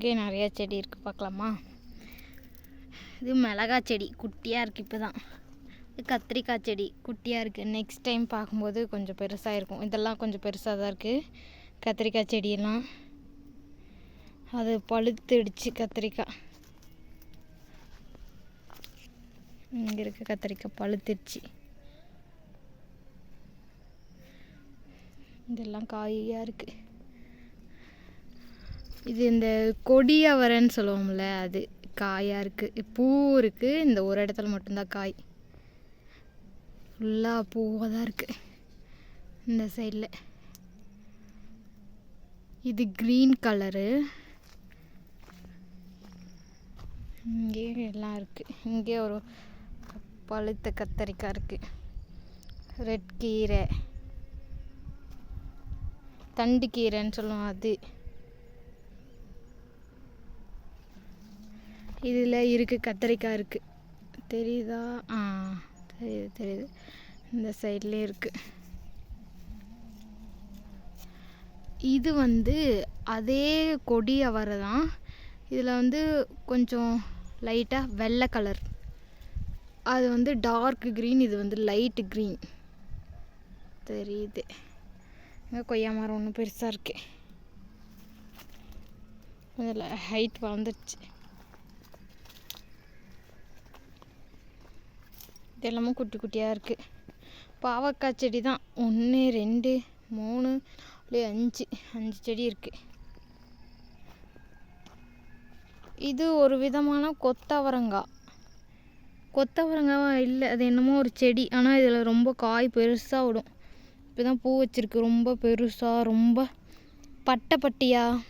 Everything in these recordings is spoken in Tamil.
இங்கே நிறையா செடி இருக்குது, பார்க்கலாமா? இது மிளகாய் செடி குட்டியாக இருக்குது. இப்போ தான் இது கத்திரிக்காய் செடி குட்டியாக இருக்குது. நெக்ஸ்ட் டைம் பார்க்கும்போது கொஞ்சம் பெருசாக இருக்கும். இதெல்லாம் கொஞ்சம் பெருசாக தான் இருக்குது கத்திரிக்காய் செடியெல்லாம். அது பழுத்துடுச்சு கத்திரிக்காய். இங்கே இருக்க கத்திரிக்காய் பழுத்துடுச்சு. இதெல்லாம் காயாக இருக்குது. இது இந்த கொடியவரைன்னு சொல்லுவோம்ல, அது காயாக இருக்குது. பூ இருக்குது, இந்த ஒரு இடத்துல மட்டும்தான் காய். ஃபுல்லாக பூவாக தான் இருக்குது இந்த சைடில். இது க்ரீன் கலரு. இங்கே எல்லாம் இருக்குது. இங்கே ஒரு பழுத்த கத்தரிக்காய் இருக்குது. ரெட் கீரை, தண்டு கீரைன்னு சொல்லுவோம் அது. இதில் இருக்குது கத்தரிக்காய் இருக்குது. தெரியுதா? தெரியுது. இந்த சைட்லேயே இருக்குது. இது வந்து அதே கொடி அவரை தான். இதில் வந்து கொஞ்சம் லைட்டாக வெள்ளை கலர். அது வந்து டார்க் க்ரீன், இது வந்து லைட் க்ரீன். தெரியுது. இங்கே கொய்யா மரம் ஒன்று பெருசாக இருக்கு. அதில் ஹைட் வளர்ந்துருச்சு. இதெல்லாமும் குட்டி குட்டியாக இருக்குது. பாவக்காய் செடி தான். 1 2 3 5 செடி இருக்குது. இது ஒரு விதமான கொத்தவரங்காய். கொத்தவரங்காய் இல்லை, அது என்னமோ ஒரு செடி. ஆனால் இதில் ரொம்ப காய் பெருசாக விடும். இப்போ தான் பூ வச்சிருக்கு. ரொம்ப பெருசாக, ரொம்ப பட்டை பட்டியாக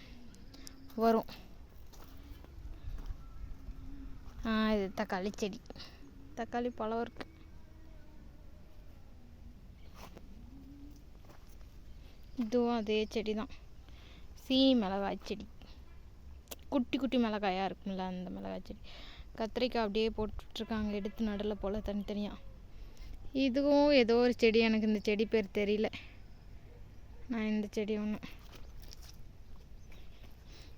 வரும். இது தக்காளி செடி. தக்காளி பழம் இருக்குது. இதுவும் அதே செடி தான். சீனி மிளகாய் செடி. குட்டி குட்டி மிளகாயாக இருக்கும்ல, அந்த மிளகாய் செடி. கத்திரிக்காய் அப்படியே போட்டுட்ருக்காங்க, எடுத்து நடுவில் போல் தனித்தனியாக. இதுவும் ஏதோ ஒரு செடி. எனக்கு இந்த செடி பேர் தெரியல. நான் இந்த செடி ஒன்று.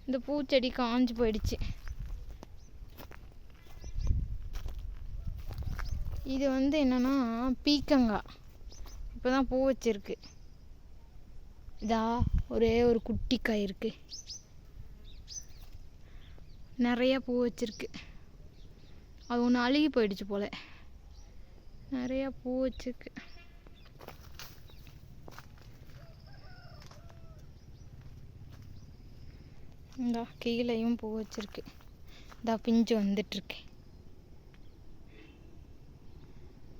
இந்த பூச்செடி காஞ்சு போயிடுச்சு. இது வந்து என்னன்னா பீக்கங்காய். இப்போ தான் பூ வச்சிருக்கு. இதா ஒரே ஒரு குட்டி காய் இருக்குது. நிறையா பூ வச்சிருக்கு. அது ஒன்று அழுகி போயிடுச்சு போல். நிறையா பூ வச்சிருக்கு. இந்தா கீழேயும் பூ வச்சிருக்கு. இதா பிஞ்சு வந்துட்டுருக்கு.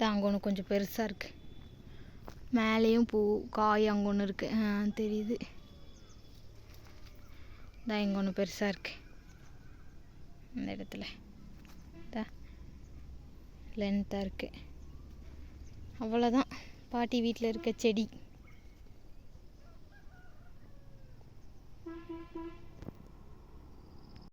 அங்கே ஒன்று கொஞ்சம் பெருசாக இருக்குது. மேலேயும் பூ காய் அங்கே ஒன்று இருக்குது. தெரியுது. தான் இங்கே ஒன்று பெருசாக இருக்குது. இந்த இடத்துல லென்த்தாக இருக்குது. அவ்வளோதான் பாட்டி வீட்டில் இருக்க செடி.